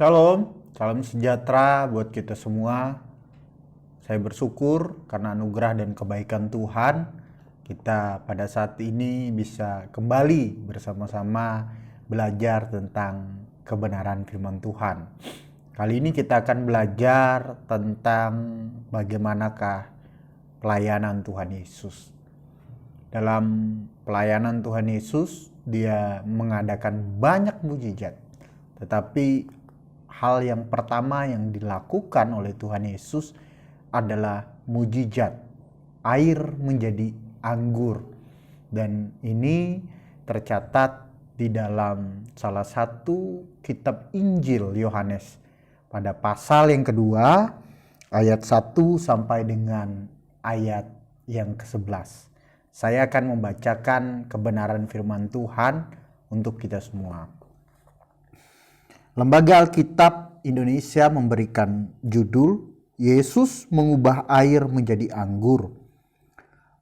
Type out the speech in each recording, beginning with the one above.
Shalom, salam sejahtera buat kita semua. Saya bersyukur karena anugerah dan kebaikan Tuhan, kita pada saat ini bisa kembali bersama-sama belajar tentang kebenaran firman Tuhan. Kali ini kita akan belajar tentang bagaimanakah pelayanan Tuhan Yesus. Dalam pelayanan Tuhan Yesus, dia mengadakan banyak mujizat. Tetapi hal yang pertama yang dilakukan oleh Tuhan Yesus adalah mujizat air menjadi anggur, dan ini tercatat di dalam salah satu kitab Injil Yohanes pada pasal yang kedua ayat 1 sampai dengan ayat yang ke-11. Saya akan membacakan kebenaran firman Tuhan untuk kita semua. Lembaga Alkitab Indonesia memberikan judul Yesus mengubah air menjadi anggur.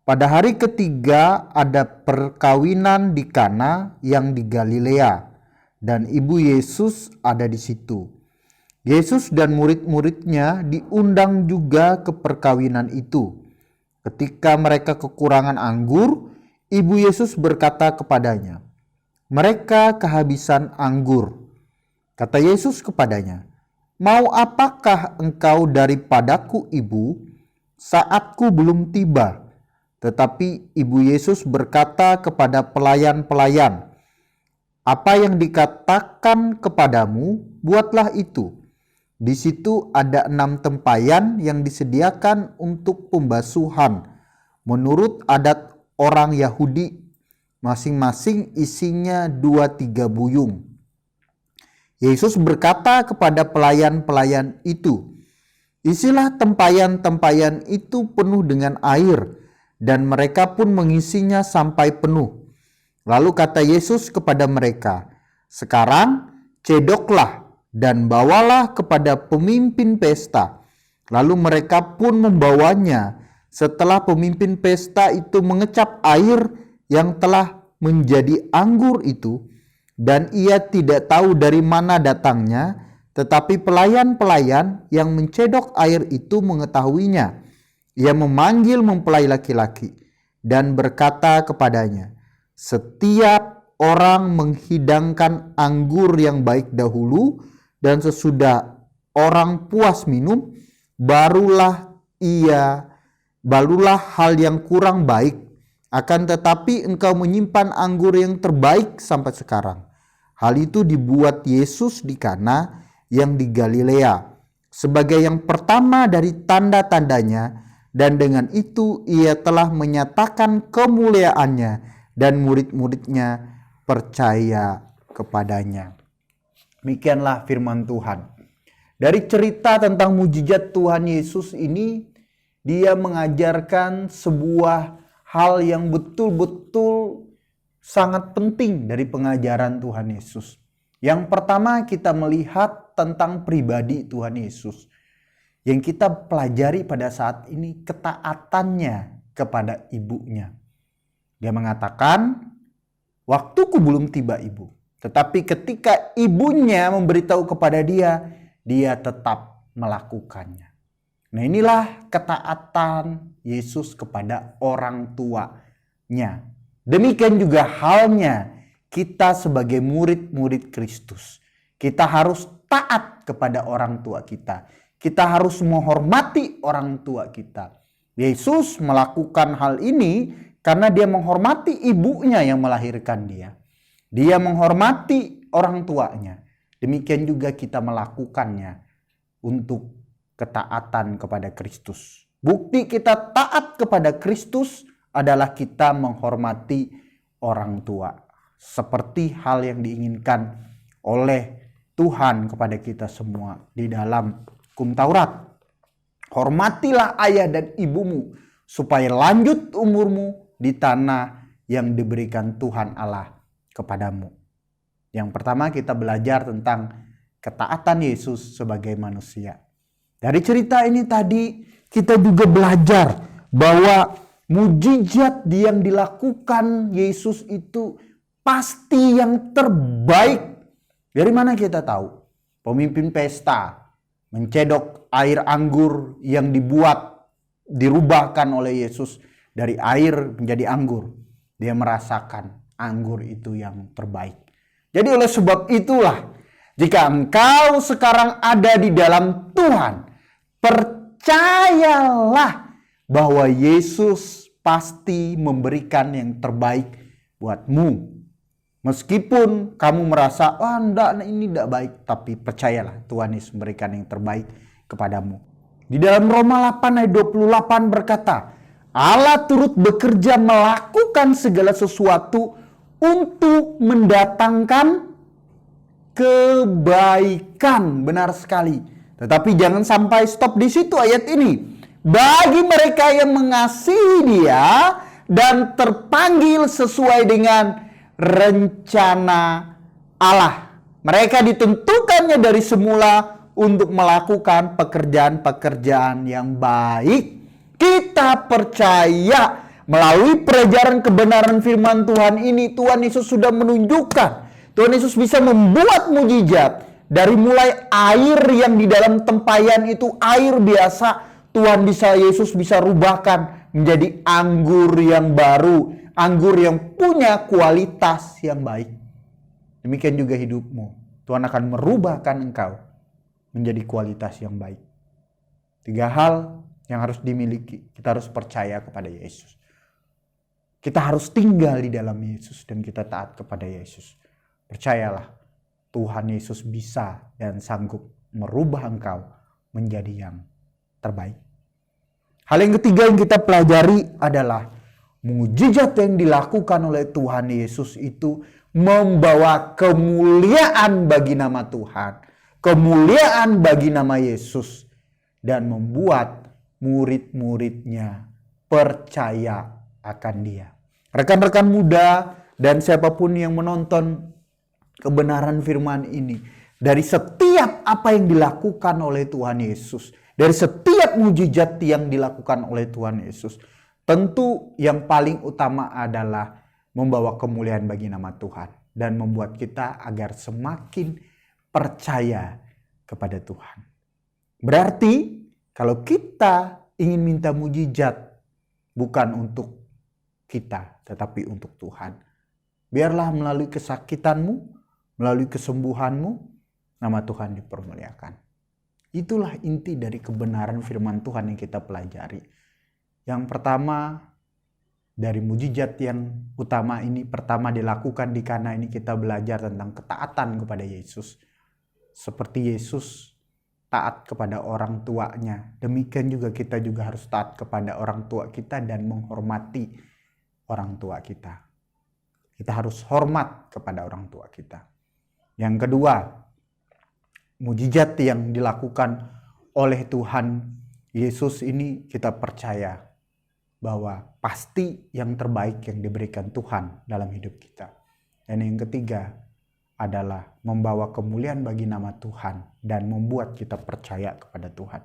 Pada hari ketiga ada perkawinan di Kana yang di Galilea, dan ibu Yesus ada di situ. Yesus dan murid-muridnya diundang juga ke perkawinan itu. Ketika mereka kekurangan anggur, ibu Yesus berkata kepadanya, "Mereka kehabisan anggur." Kata Yesus kepadanya, "Mau apakah engkau daripadaku, ibu? Saatku belum tiba." Tetapi ibu Yesus berkata kepada pelayan-pelayan, "Apa yang dikatakan kepadamu, buatlah itu." Di situ ada 6 tempayan yang disediakan untuk pembasuhan, menurut adat orang Yahudi, masing-masing isinya 2-3 buyung. Yesus berkata kepada pelayan-pelayan itu, "Isilah tempayan-tempayan itu penuh dengan air," dan mereka pun mengisinya sampai penuh. Lalu kata Yesus kepada mereka, "Sekarang cedoklah dan bawalah kepada pemimpin pesta." Lalu mereka pun membawanya. Setelah pemimpin pesta itu mengecap air yang telah menjadi anggur itu, dan ia tidak tahu dari mana datangnya, tetapi pelayan-pelayan yang mencedok air itu mengetahuinya. Ia memanggil mempelai laki-laki dan berkata kepadanya, "Setiap orang menghidangkan anggur yang baik dahulu, dan sesudah orang puas minum, barulah hal yang kurang baik. Akan tetapi engkau menyimpan anggur yang terbaik sampai sekarang." Hal itu dibuat Yesus di Kana yang di Galilea sebagai yang pertama dari tanda-tandanya, dan dengan itu ia telah menyatakan kemuliaannya, dan murid-muridnya percaya kepadanya. Demikianlah firman Tuhan. Dari cerita tentang mujizat Tuhan Yesus ini, dia mengajarkan sebuah hal yang betul-betul sangat penting dari pengajaran Tuhan Yesus. Yang pertama, kita melihat tentang pribadi Tuhan Yesus. Yang kita pelajari pada saat ini ketaatannya kepada ibunya. Dia mengatakan, "Waktuku belum tiba, ibu." Tetapi ketika ibunya memberitahu kepada dia, dia tetap melakukannya. Nah, inilah ketaatan Yesus kepada orang tuanya. Demikian juga halnya kita sebagai murid-murid Kristus. Kita harus taat kepada orang tua kita. Kita harus menghormati orang tua kita. Yesus melakukan hal ini karena dia menghormati ibunya yang melahirkan dia. Dia menghormati orang tuanya. Demikian juga kita melakukannya untuk ketaatan kepada Kristus. Bukti kita taat kepada Kristus adalah kita menghormati orang tua, seperti hal yang diinginkan oleh Tuhan kepada kita semua di dalam Hukum Taurat. "Hormatilah ayah dan ibumu supaya lanjut umurmu di tanah yang diberikan Tuhan Allah kepadamu." Yang pertama, kita belajar tentang ketaatan Yesus sebagai manusia. Dari cerita ini tadi kita juga belajar bahwa mujizat yang dilakukan Yesus itu pasti yang terbaik. Dari mana kita tahu? pemimpin pesta, mencedok air anggur yang dirubahkan oleh Yesus dari air menjadi anggur. Dia merasakan anggur itu yang terbaik. Jadi oleh sebab itulah, jika engkau sekarang ada di dalam Tuhan, percayalah bahwa Yesus pasti memberikan yang terbaik buatmu. Meskipun kamu merasa, ini tidak baik, tapi percayalah Tuhan Yesus memberikan yang terbaik kepadamu. Di dalam Roma 8 ayat 28 berkata, Allah turut bekerja melakukan segala sesuatu untuk mendatangkan kebaikan. Benar sekali. Tetapi jangan sampai stop di situ ayat ini. Bagi mereka yang mengasihi Dia dan terpanggil sesuai dengan rencana Allah. Mereka ditentukannya dari semula untuk melakukan pekerjaan-pekerjaan yang baik. Kita percaya melalui pelajaran kebenaran firman Tuhan ini, Tuhan Yesus sudah menunjukkan, Tuhan Yesus bisa membuat mujizat. Dari mulai air yang di dalam tempayan itu air biasa, Yesus bisa rubahkan menjadi anggur yang baru, anggur yang punya kualitas yang baik. Demikian juga hidupmu. Tuhan akan merubahkan engkau menjadi kualitas yang baik. 3 hal yang harus dimiliki. Kita harus percaya kepada Yesus. Kita harus tinggal di dalam Yesus dan kita taat kepada Yesus. Percayalah, Tuhan Yesus bisa dan sanggup merubah engkau menjadi yang terbaik. Hal yang ketiga yang kita pelajari adalah mukjizat yang dilakukan oleh Tuhan Yesus itu membawa kemuliaan bagi nama Tuhan, kemuliaan bagi nama Yesus, dan membuat murid-muridnya percaya akan Dia. Rekan-rekan muda dan siapapun yang menonton kebenaran firman ini, dari setiap apa yang dilakukan oleh Tuhan Yesus, dari setiap mujizat yang dilakukan oleh Tuhan Yesus, tentu yang paling utama adalah membawa kemuliaan bagi nama Tuhan dan membuat kita agar semakin percaya kepada Tuhan. Berarti kalau kita ingin minta mujizat, bukan untuk kita tetapi untuk Tuhan, biarlah melalui kesakitanmu, melalui kesembuhanmu, nama Tuhan dipermuliakan. Itulah inti dari kebenaran firman Tuhan yang kita pelajari. Yang pertama, dari mujizat yang utama ini, pertama dilakukan di Kana ini, kita belajar tentang ketaatan kepada Yesus. Seperti Yesus taat kepada orang tuanya, demikian juga kita juga harus taat kepada orang tua kita dan menghormati orang tua kita. Kita harus hormat kepada orang tua kita. Yang kedua, mujizat yang dilakukan oleh Tuhan Yesus ini, kita percaya bahwa pasti yang terbaik yang diberikan Tuhan dalam hidup kita. Dan yang ketiga adalah membawa kemuliaan bagi nama Tuhan dan membuat kita percaya kepada Tuhan.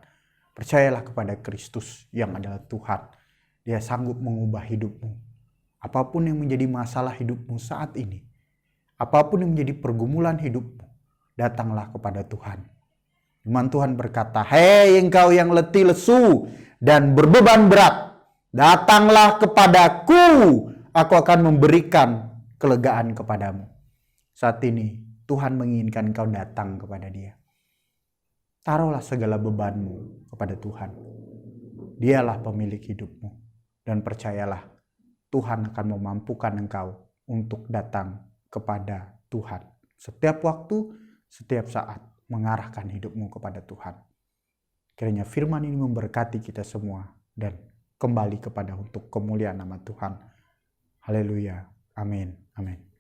Percayalah kepada Kristus yang adalah Tuhan. Dia sanggup mengubah hidupmu. Apapun yang menjadi masalah hidupmu saat ini, apapun yang menjadi pergumulan hidupmu, datanglah kepada Tuhan. Firman Tuhan berkata, "Hei engkau yang letih lesu dan berbeban berat, datanglah kepadaku, aku akan memberikan kelegaan kepadamu." Saat ini Tuhan menginginkan engkau datang kepada Dia. Taruhlah segala bebanmu kepada Tuhan. Dialah pemilik hidupmu. Dan percayalah, Tuhan akan memampukan engkau untuk datang kepada Tuhan. Setiap waktu, setiap saat mengarahkan hidupmu kepada Tuhan. Kiranya firman ini memberkati kita semua dan kembali kepada untuk kemuliaan nama Tuhan. Haleluya. Amin. Amin.